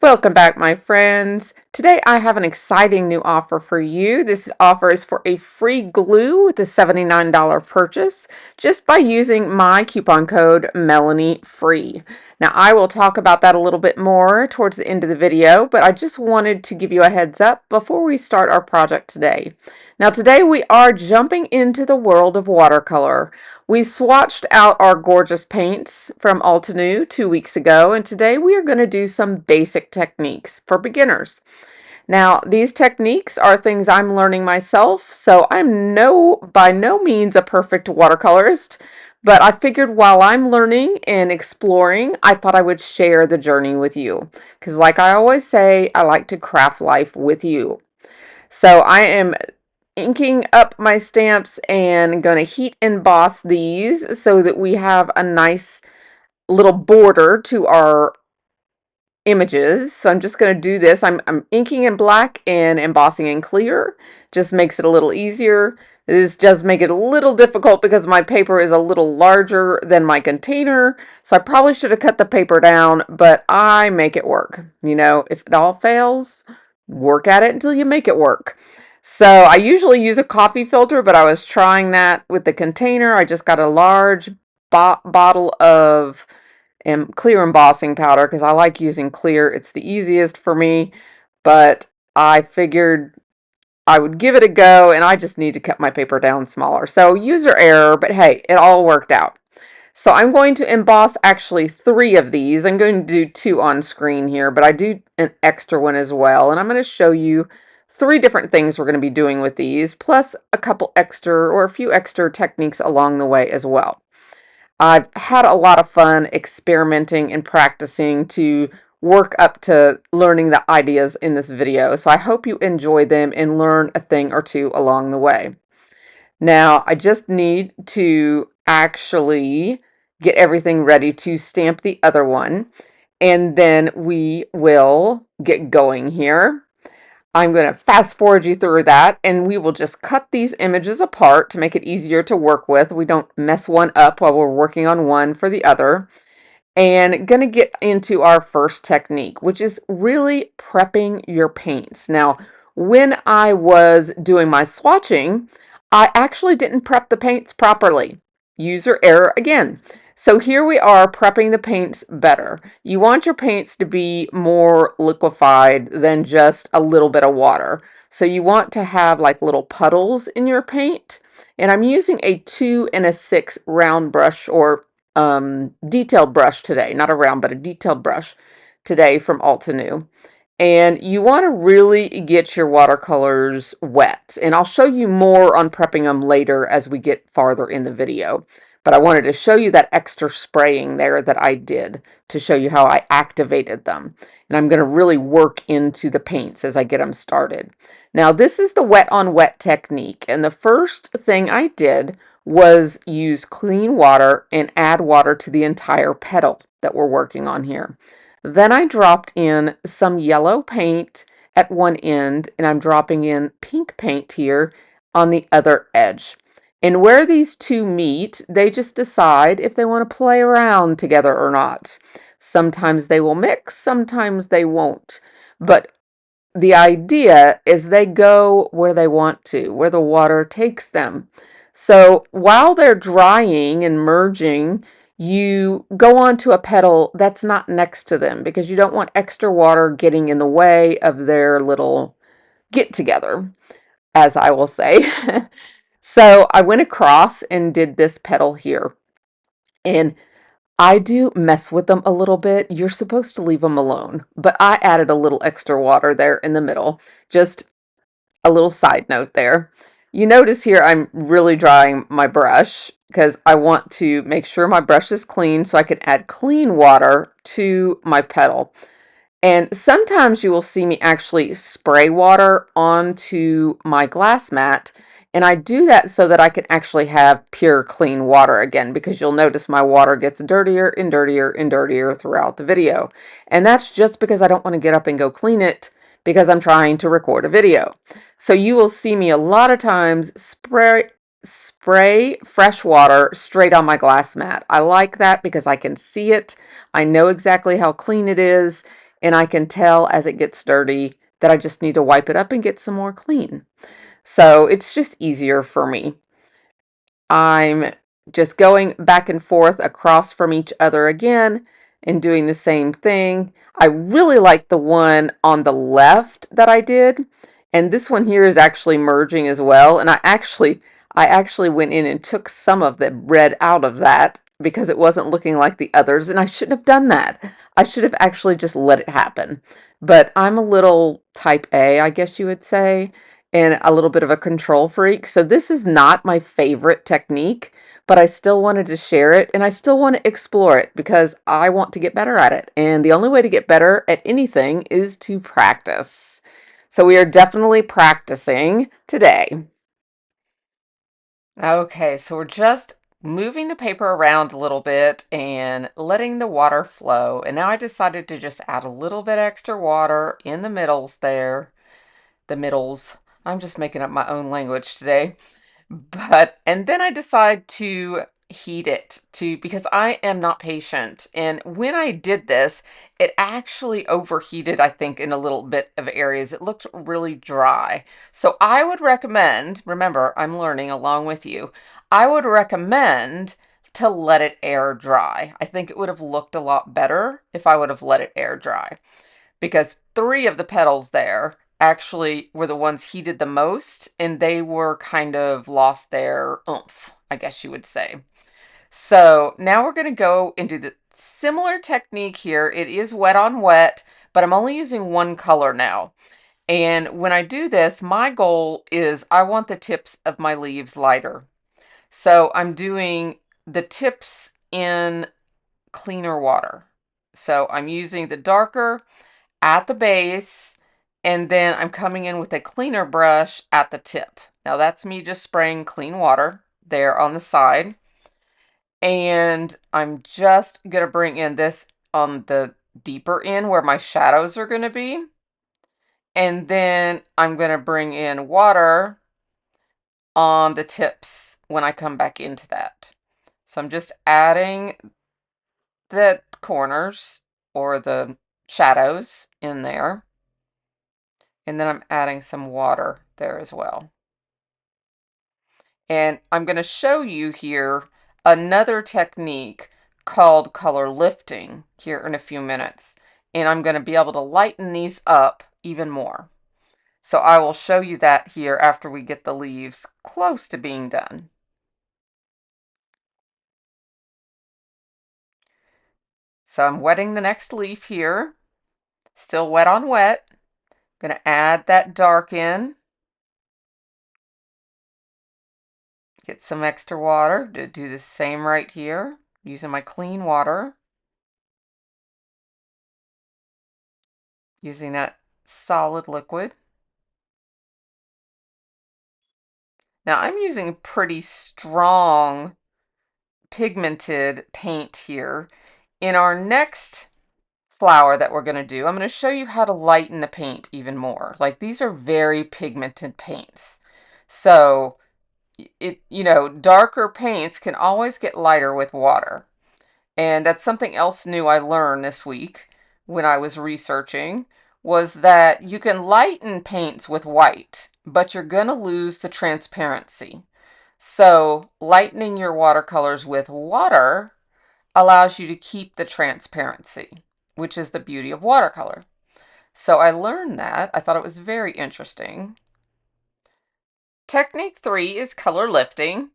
Welcome back, my friends. Today I have an exciting new offer for you. This offer is for a free glue with a $79 purchase just by using my coupon code MelanieFree. Now, I will talk about that a little bit more towards the end of the video, but I just wanted to give you a heads up before we start our project today. Now, today we are jumping into the world of watercolor. We swatched out our gorgeous paints from Altenew 2 weeks ago, and today we are going to do some basic techniques for beginners. Now, these techniques are things I'm learning myself, so I'm by no means a perfect watercolorist, but I figured while I'm learning and exploring, I thought I would share the journey with you. Because like I always say, I like to craft life with you. So I am inking up my stamps and going to heat emboss these so that we have a nice little border to our images. So I'm just going to do this. I'm inking in black and embossing in clear. Just makes it a little easier. This does make it a little difficult because my paper is a little larger than my container. So I probably should have cut the paper down, but I make it work. You know, if it all fails, work at it until you make it work. So I usually use a coffee filter, but I was trying that with the container. I just got a large bottle of clear embossing powder because I like using clear. It's the easiest for me, but I figured I would give it a go, and I just need to cut my paper down smaller. So user error, but hey, it all worked out. So I'm going to emboss actually 3 of these. I'm going to do 2 on screen here, but I do an extra one as well. And I'm going to show you 3 different things we're going to be doing with these, plus a couple extra or a few extra techniques along the way as well. I've had a lot of fun experimenting and practicing to work up to learning the ideas in this video. So I hope you enjoy them and learn a thing or two along the way. Now, I just need to actually get everything ready to stamp the other one, and then we will get going here. I'm going to fast forward you through that, and we will just cut these images apart to make it easier to work with. We don't mess one up while we're working on one for the other. And going to get into our first technique, which is really prepping your paints. Now, when I was doing my swatching, I actually didn't prep the paints properly. User error again. So here we are prepping the paints better. You want your paints to be more liquefied than just a little bit of water. So you want to have like little puddles in your paint. And I'm using a 2 and a 6 round brush or detailed brush today, not a round, but a detailed brush today from Altenew. And you want to really get your watercolors wet. And I'll show you more on prepping them later as we get farther in the video. But I wanted to show you that extra spraying there that I did to show you how I activated them. And I'm going to really work into the paints as I get them started. Now, this is the wet on wet technique. And the first thing I did was use clean water and add water to the entire petal that we're working on here. Then I dropped in some yellow paint at one end, and I'm dropping in pink paint here on the other edge. And where these two meet, they just decide if they want to play around together or not. Sometimes they will mix, sometimes they won't. But the idea is they go where they want to, where the water takes them. So while they're drying and merging, you go onto a petal that's not next to them because you don't want extra water getting in the way of their little get together, as I will say. So I went across and did this petal here. And I do mess with them a little bit. You're supposed to leave them alone, but I added a little extra water there in the middle. Just a little side note there. You notice here I'm really drying my brush because I want to make sure my brush is clean so I can add clean water to my petal. And sometimes you will see me actually spray water onto my glass mat. And I do that so that I can actually have pure clean water again, because you'll notice my water gets dirtier and dirtier and dirtier throughout the video. And that's just because I don't want to get up and go clean it because I'm trying to record a video. So you will see me a lot of times spray fresh water straight on my glass mat. I like that because I can see it. I know exactly how clean it is. and I can tell as it gets dirty that I just need to wipe it up and get some more clean. So it's just easier for me. I'm just going back and forth across from each other again and doing the same thing. I really like the one on the left that I did, and this one here is actually merging as well. And I actually went in and took some of the red out of that because it wasn't looking like the others, and I shouldn't have done that. I should have actually just let it happen. But I'm a little type A, I guess you would say, and a little bit of a control freak. So this is not my favorite technique, but I still wanted to share it and I still want to explore it because I want to get better at it. And the only way to get better at anything is to practice. So we are definitely practicing today. Okay, so we're just moving the paper around a little bit and letting the water flow. And now I decided to just add a little bit extra water in the middles there. The middles. I'm just making up my own language today. And then I decide to heat it because I am not patient. And when I did this, it actually overheated, I think, in a little bit of areas. It looked really dry. So I would recommend, remember, I'm learning along with you. I would recommend to let it air dry. I think it would have looked a lot better if I would have let it air dry, because 3 of the petals there actually were the ones heated the most, and they were kind of lost their oomph, I guess you would say. So now we're going to go into the similar technique here. It is wet on wet, but I'm only using one color now. And when I do this, my goal is I want the tips of my leaves lighter. So I'm doing the tips in cleaner water. So I'm using the darker at the base, and then I'm coming in with a cleaner brush at the tip. Now that's me just spraying clean water there on the side. And I'm just going to bring in this on the deeper end where my shadows are going to be. And then I'm going to bring in water on the tips when I come back into that. So I'm just adding the corners or the shadows in there. And then I'm adding some water there as well. And I'm going to show you here another technique called color lifting here in a few minutes. And I'm going to be able to lighten these up even more. So I will show you that here after we get the leaves close to being done. So I'm wetting the next leaf here. Still wet on wet. I'm going to add that dark in. Get some extra water to do the same right here, using my clean water, using that solid liquid. Now I'm using pretty strong pigmented paint here. In our next flower that we're going to do, I'm going to show you how to lighten the paint even more. Like, these are very pigmented paints. So darker paints can always get lighter with water. And that's something else new I learned this week when I was researching, was that you can lighten paints with white, but you're going to lose the transparency. So lightening your watercolors with water allows you to keep the transparency, which is the beauty of watercolor. So I learned that. I thought it was very interesting. Technique 3 is color lifting.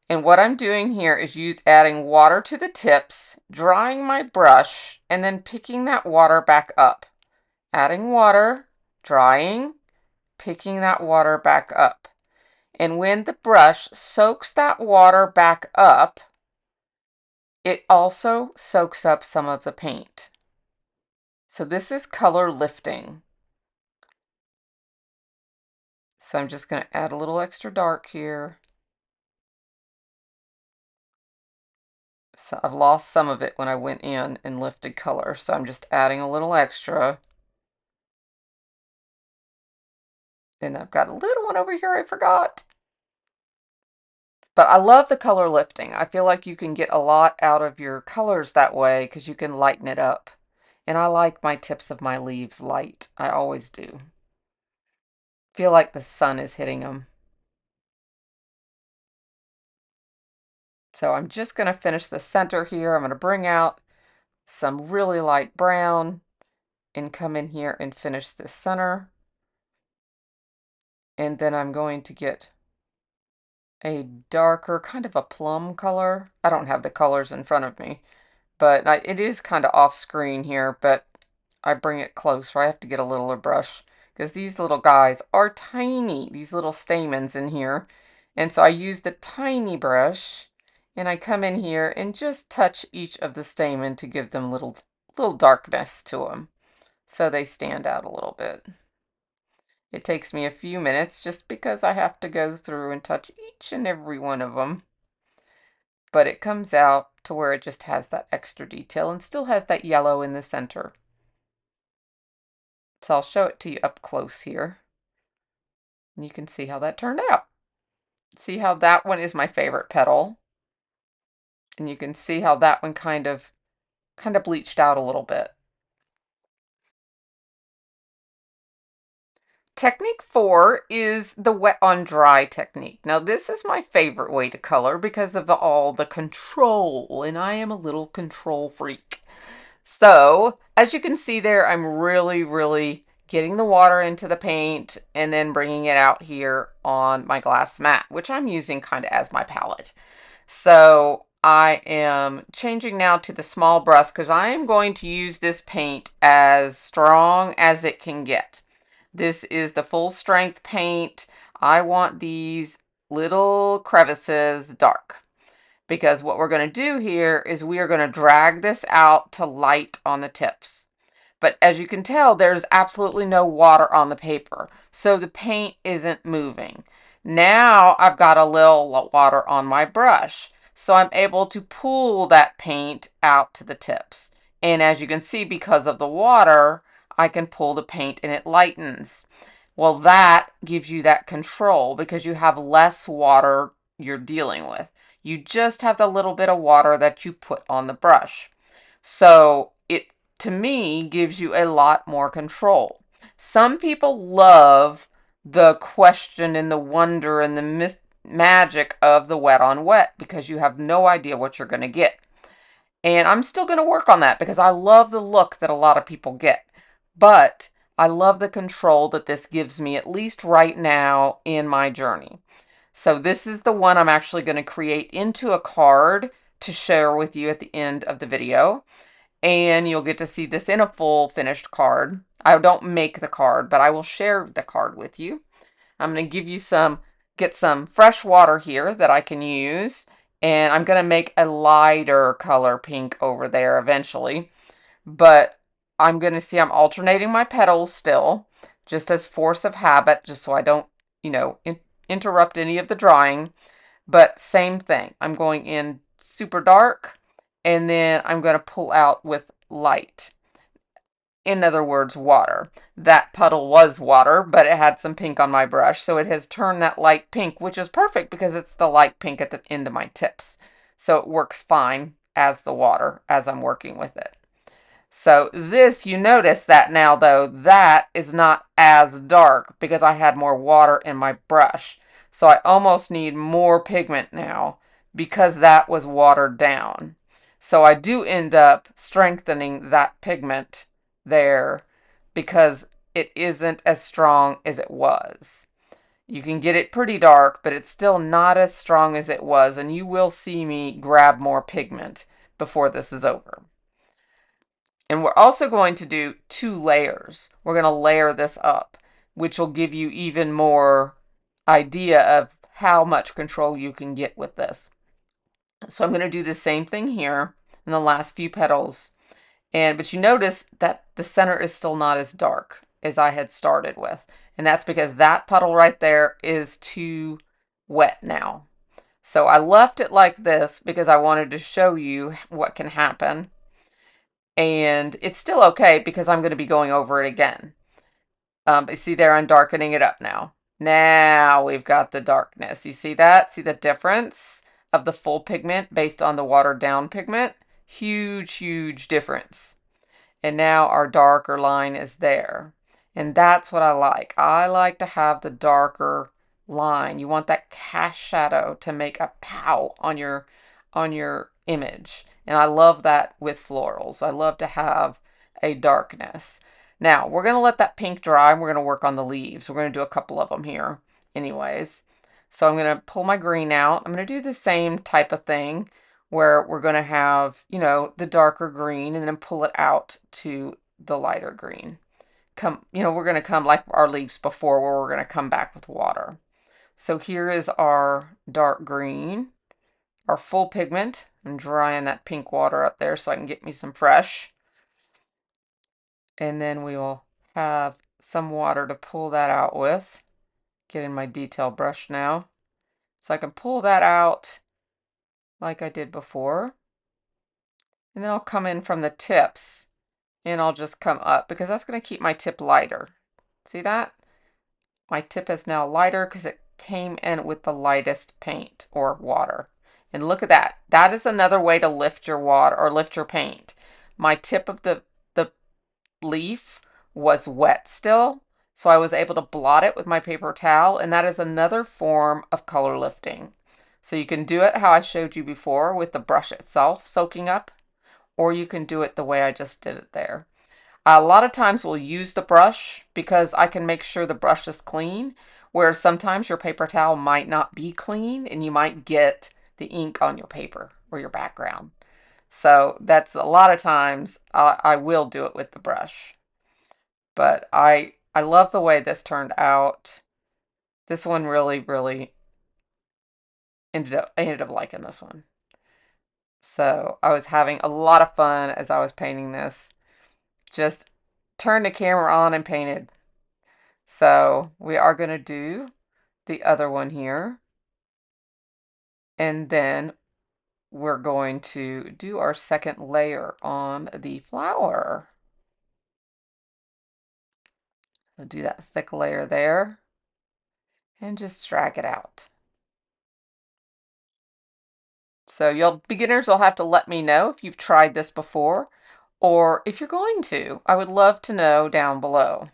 And what I'm doing here is adding water to the tips, drying my brush, and then picking that water back up. Adding water, drying, picking that water back up. And when the brush soaks that water back up, it also soaks up some of the paint. So this is color lifting. So I'm just going to add a little extra dark here. So I've lost some of it when I went in and lifted color, so I'm just adding a little extra. And I've got a little one over here I forgot. But I love the color lifting. I feel like you can get a lot out of your colors that way because you can lighten it up. And I like my tips of my leaves light. I always do. Feel like the sun is hitting them. So I'm just going to finish the center here. I'm going to bring out some really light brown and come in here and finish this center. And then I'm going to get a darker, kind of a plum color. I don't have the colors in front of me, but it is kind of off screen here, but I bring it closer. I have to get a littler brush because these little guys are tiny, these little stamens in here. And so I use the tiny brush and I come in here and just touch each of the stamen to give them little darkness to them so they stand out a little bit. It takes me a few minutes just because I have to go through and touch each and every one of them. But it comes out to where it just has that extra detail and still has that yellow in the center. So I'll show it to you up close here. And you can see how that turned out. See how that one is my favorite petal. And you can see how that one kind of bleached out a little bit. Technique 4 is the wet on dry technique. Now this is my favorite way to color because of all the control, and I am a little control freak. So as you can see there, I'm really getting the water into the paint and then bringing it out here on my glass mat, which I'm using kind of as my palette. So I am changing now to the small brush because I am going to use this paint as strong as it can get. This is the full strength paint. I want these little crevices dark because what we're going to do here is we are going to drag this out to light on the tips. But as you can tell, there's absolutely no water on the paper, so the paint isn't moving. Now I've got a little water on my brush, so I'm able to pull that paint out to the tips. And as you can see, because of the water, I can pull the paint and it lightens. Well, that gives you that control because you have less water you're dealing with. You just have the little bit of water that you put on the brush. So it, to me, gives you a lot more control. Some people love the question and the wonder and the magic of the wet on wet because you have no idea what you're going to get. And I'm still going to work on that because I love the look that a lot of people get. But I love the control that this gives me, at least right now in my journey. So this is the one I'm actually going to create into a card to share with you at the end of the video. And you'll get to see this in a full finished card. I don't make the card, but I will share the card with you. I'm going to give you get some fresh water here that I can use. And I'm going to make a lighter color pink over there eventually. But I'm going to see I'm alternating my petals still, just as force of habit, just so I don't, interrupt any of the drawing. But same thing. I'm going in super dark, and then I'm going to pull out with light. In other words, water. That puddle was water, but it had some pink on my brush, so it has turned that light pink, which is perfect because it's the light pink at the end of my tips. So it works fine as the water as I'm working with it. So this, you notice that now though, that is not as dark because I had more water in my brush. So I almost need more pigment now because that was watered down. So I do end up strengthening that pigment there because it isn't as strong as it was. You can get it pretty dark, but it's still not as strong as it was, and you will see me grab more pigment before this is over. And we're also going to do 2 layers. We're going to layer this up, which will give you even more idea of how much control you can get with this. So I'm going to do the same thing here in the last few petals. But you notice that the center is still not as dark as I had started with. And that's because that puddle right there is too wet now. So I left it like this because I wanted to show you what can happen. And it's still okay because I'm going to be going over it again. But see there, I'm darkening it up now. Now we've got the darkness. You see that? See the difference of the full pigment based on the watered down pigment? Huge difference. And now our darker line is there. And that's what I like. I like to have the darker line. You want that cast shadow to make a pow on your image. And I love that with florals. I love to have a darkness. Now, we're going to let that pink dry and we're going to work on the leaves. We're going to do a couple of them here anyways. So I'm going to pull my green out. I'm going to do the same type of thing where we're going to have, the darker green and then pull it out to the lighter green. We're going to come like our leaves before where we're going to come back with water. So here is our dark green, our full pigment. I'm drying that pink water up there so I can get me some fresh. And then we will have some water to pull that out with. Getting my detail brush now. So I can pull that out like I did before. And then I'll come in from the tips and I'll just come up because that's going to keep my tip lighter. See that? My tip is now lighter because it came in with the lightest paint or water. And look at that. That is another way to lift your water or lift your paint. My tip of the leaf was wet still, so I was able to blot it with my paper towel, and that is another form of color lifting. So you can do it how I showed you before with the brush itself soaking up, or you can do it the way I just did it there. A lot of times we'll use the brush because I can make sure the brush is clean, whereas sometimes your paper towel might not be clean and you might get the ink on your paper or your background. So that's a lot of times I will do it with the brush. But I love the way this turned out. This one really, really I ended up liking this one. So I was having a lot of fun as I was painting this. Just turned the camera on and painted. So we are going to do the other one here. And then we're going to do our second layer on the flower. So do that thick layer there and just drag it out. So beginners will have to let me know if you've tried this before or if you're going to. I would love to know down below.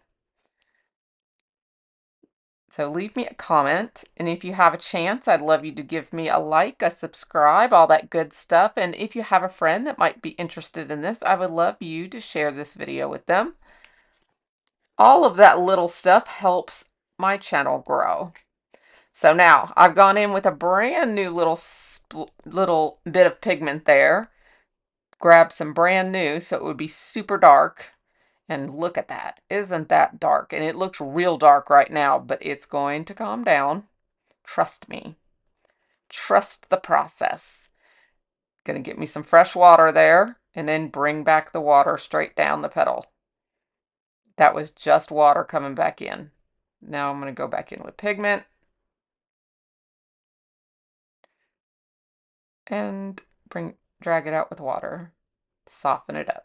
So leave me a comment, and if you have a chance, I'd love you to give me a like, a subscribe, all that good stuff. And if you have a friend that might be interested in this, I would love you to share this video with them. All of that little stuff helps my channel grow. So now I've gone in with a brand new little bit of pigment there. Grab some brand new so it would be super dark. And look at that. Isn't that dark? And it looks real dark right now, but it's going to calm down. Trust me. Trust the process. Gonna get me some fresh water there and then bring back the water straight down the petal. That was just water coming back in. Now I'm gonna go back in with pigment and drag it out with water. Soften it up.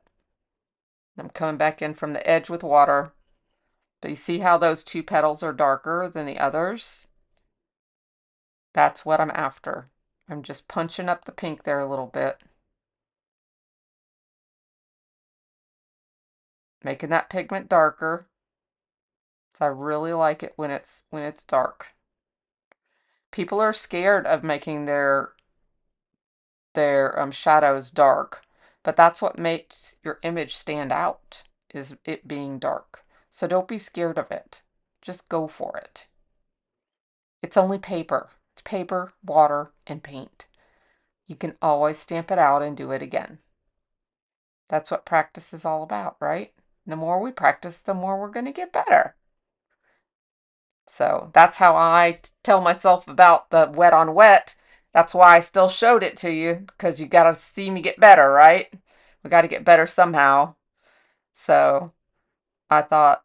I'm coming back in from the edge with water. But you see how those two petals are darker than the others? That's what I'm after. I'm just punching up the pink there a little bit. Making that pigment darker. So I really like it when it's dark. People are scared of making their shadows dark, but that's what makes your image stand out, is it being dark. So don't be scared of it. Just go for it. It's only paper. It's paper, water, and paint. You can always stamp it out and do it again. That's what practice is all about, right? The more we practice, the more we're going to get better. So that's how I tell myself about the wet on wet. That's why I still showed it to you, because you got to see me get better, right? We got to get better somehow. So I thought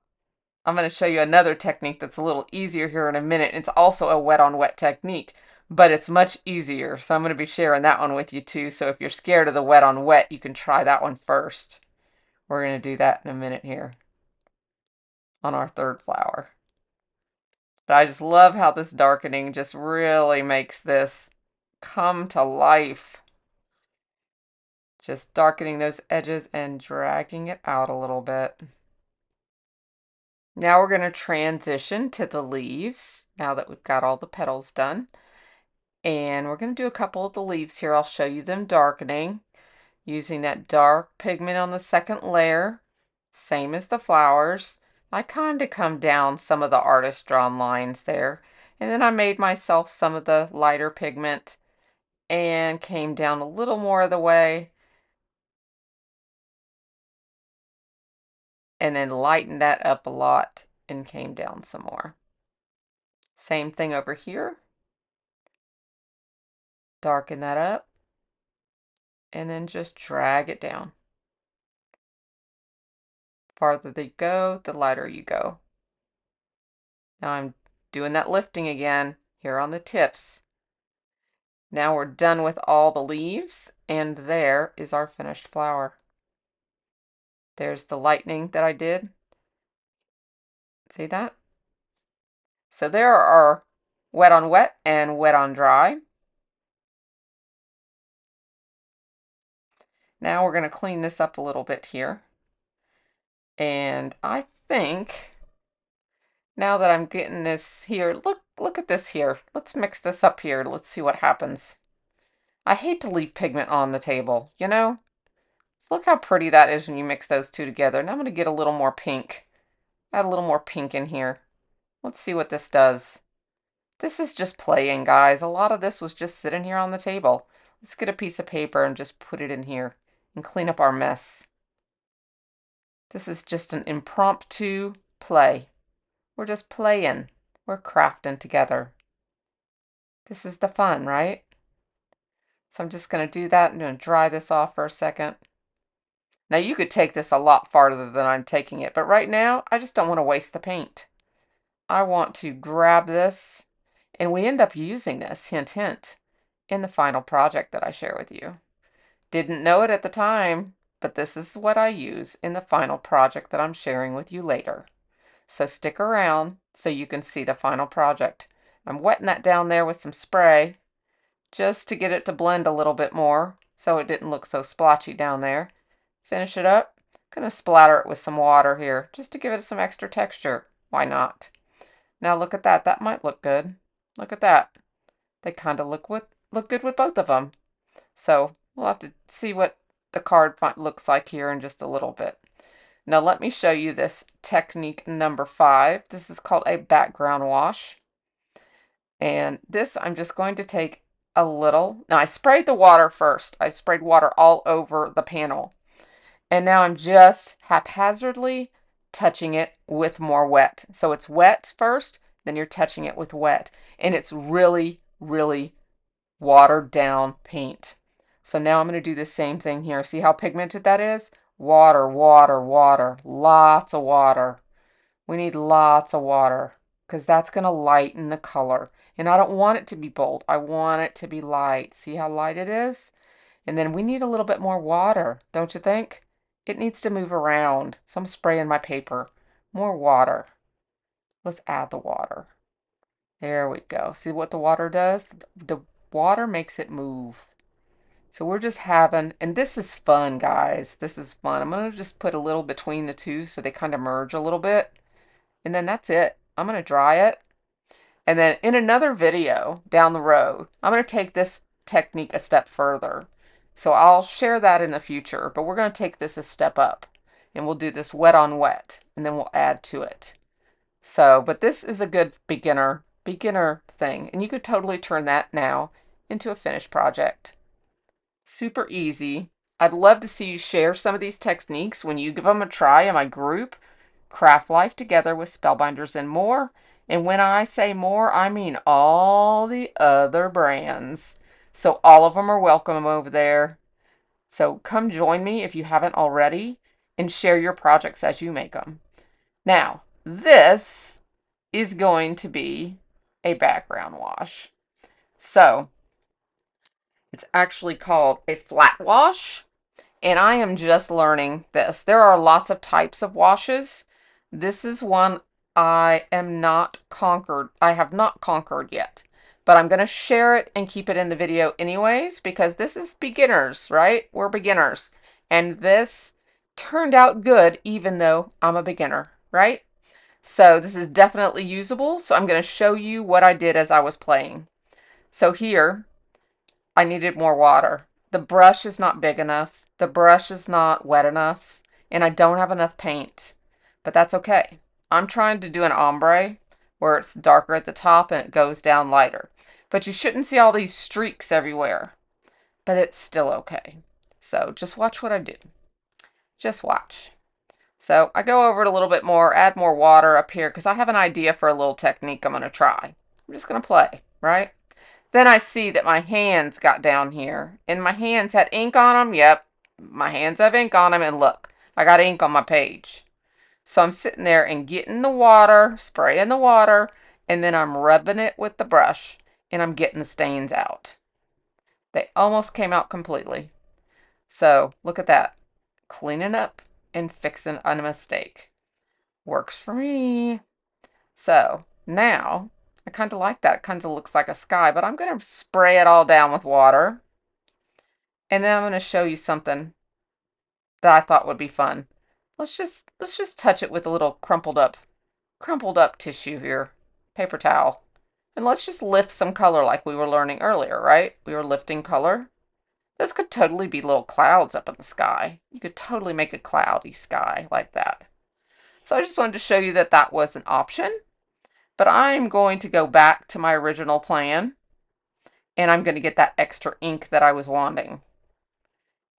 I'm going to show you another technique that's a little easier here in a minute. It's also a wet on wet technique, but it's much easier. So I'm going to be sharing that one with you too. So if you're scared of the wet on wet, you can try that one first. We're going to do that in a minute here on our third flower. But I just love how this darkening just really makes this come to life. Just darkening those edges and dragging it out a little bit. Now we're going to transition to the leaves now that we've got all the petals done. And we're going to do a couple of the leaves here. I'll show you them darkening using that dark pigment on the second layer, same as the flowers. I kind of come down some of the artist drawn lines there. And then I made myself some of the lighter pigment and came down a little more of the way. And then lightened that up a lot and came down some more. Same thing over here. Darken that up and then just drag it down. Farther they go, the lighter you go. Now I'm doing that lifting again here on the tips. Now we're done with all the leaves, and there is our finished flower. There's the lightning that I did. See that? So there are wet on wet and wet on dry. Now we're going to clean this up a little bit here. And I think now that I'm getting this here, look at this here. Let's mix this up here. Let's see what happens. I hate to leave pigment on the table, you know? So look how pretty that is when you mix those two together. Now I'm going to get a little more pink. Add a little more pink in here. Let's see what this does. This is just playing, guys. A lot of this was just sitting here on the table. Let's get a piece of paper and just put it in here and clean up our mess. This is just an impromptu play. We're just playing. We're crafting together. This is the fun, right? So I'm just going to do that. I'm going to dry this off for a second. Now you could take this a lot farther than I'm taking it, but right now I just don't want to waste the paint. I want to grab this, and we end up using this, hint hint, in the final project that I share with you. Didn't know it at the time, but this is what I use in the final project that I'm sharing with you later. So stick around so you can see the final project. I'm wetting that down there with some spray just to get it to blend a little bit more so it didn't look so splotchy down there. Finish it up. I'm going to splatter it with some water here just to give it some extra texture. Why not? Now look at that. That might look good. Look at that. They kind of look good with both of them. So we'll have to see what the card looks like here in just a little bit. Now let me show you this technique number 5. This is called a background wash. And this I'm just going to take a little. Now I sprayed the water first. I sprayed water all over the panel. And now I'm just haphazardly touching it with more wet. So it's wet first, then you're touching it with wet. And it's really, really watered down paint. So now I'm going to do the same thing here. See how pigmented that is? Water, water, water. Lots of water. We need lots of water because that's going to lighten the color. And I don't want it to be bold. I want it to be light. See how light it is? And then we need a little bit more water, don't you think? It needs to move around. So I'm spraying my paper. More water. Let's add the water. There we go. See what the water does? The water makes it move. So we're just having, and this is fun, guys. This is fun. I'm going to just put a little between the two so they kind of merge a little bit. And then that's it. I'm going to dry it. And then in another video down the road, I'm going to take this technique a step further. So I'll share that in the future, but we're going to take this a step up. And we'll do this wet on wet, and then we'll add to it. So, but this is a good beginner thing. And you could totally turn that now into a finished project. Super easy. I'd love to see you share some of these techniques when you give them a try in my group, Craft Life Together with Spellbinders and More. And when I say more, I mean all the other brands. So all of them are welcome over there. So come join me if you haven't already and share your projects as you make them. Now, this is going to be a background wash. So it's actually called a flat wash. And I am just learning this. There are lots of types of washes. This is one I have not conquered yet. but I'm going to share it and keep it in the video anyways because this is beginners, right? We're beginners. And this turned out good even though I'm a beginner, right? So this is definitely usable. So I'm going to show you what I did as I was playing. So here, I needed more water. The brush is not big enough. The brush is not wet enough. And I don't have enough paint. But that's okay. I'm trying to do an ombre where it's darker at the top and it goes down lighter. But you shouldn't see all these streaks everywhere. But it's still okay. So just watch what I do. Just watch. So I go over it a little bit more, add more water up here because I have an idea for a little technique I'm going to try. I'm just going to play, right? Then I see that my hands got down here, and my hands had ink on them. Yep, my hands have ink on them, and look, I got ink on my page. So I'm sitting there and getting the water, spraying the water, and then I'm rubbing it with the brush, and I'm getting the stains out. They almost came out completely. So look at that. Cleaning up and fixing a mistake. Works for me. So now, I kind of like that. It kind of looks like a sky, but I'm going to spray it all down with water. And then I'm going to show you something that I thought would be fun. Let's just touch it with a little crumpled up tissue here, paper towel. And let's just lift some color like we were learning earlier, right? We were lifting color. This could totally be little clouds up in the sky. You could totally make a cloudy sky like that. So I just wanted to show you that that was an option. But I'm going to go back to my original plan, and I'm going to get that extra ink that I was wanting.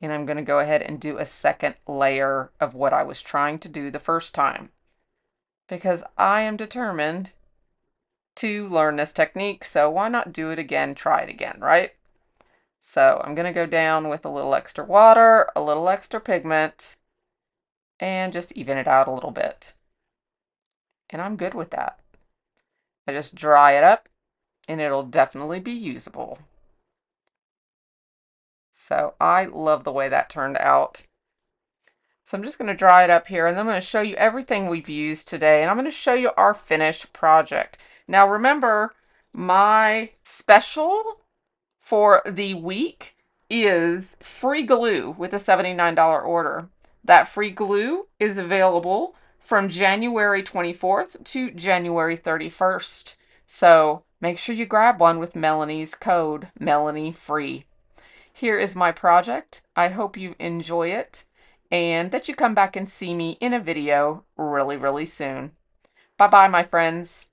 And I'm going to go ahead and do a second layer of what I was trying to do the first time. Because I am determined to learn this technique, so why not do it again, try it again, right? So I'm going to go down with a little extra water, a little extra pigment, and just even it out a little bit. And I'm good with that. I just dry it up, and it'll definitely be usable. So I love the way that turned out. So I'm just going to dry it up here, and then I'm going to show you everything we've used today, and I'm going to show you our finished project. Now remember, my special for the week is free glue with a $79 order. That free glue is available from January 24th to January 31st. So make sure you grab one with Melanie's code, MelanieFree. Here is my project. I hope you enjoy it and that you come back and see me in a video really, really soon. Bye-bye, my friends.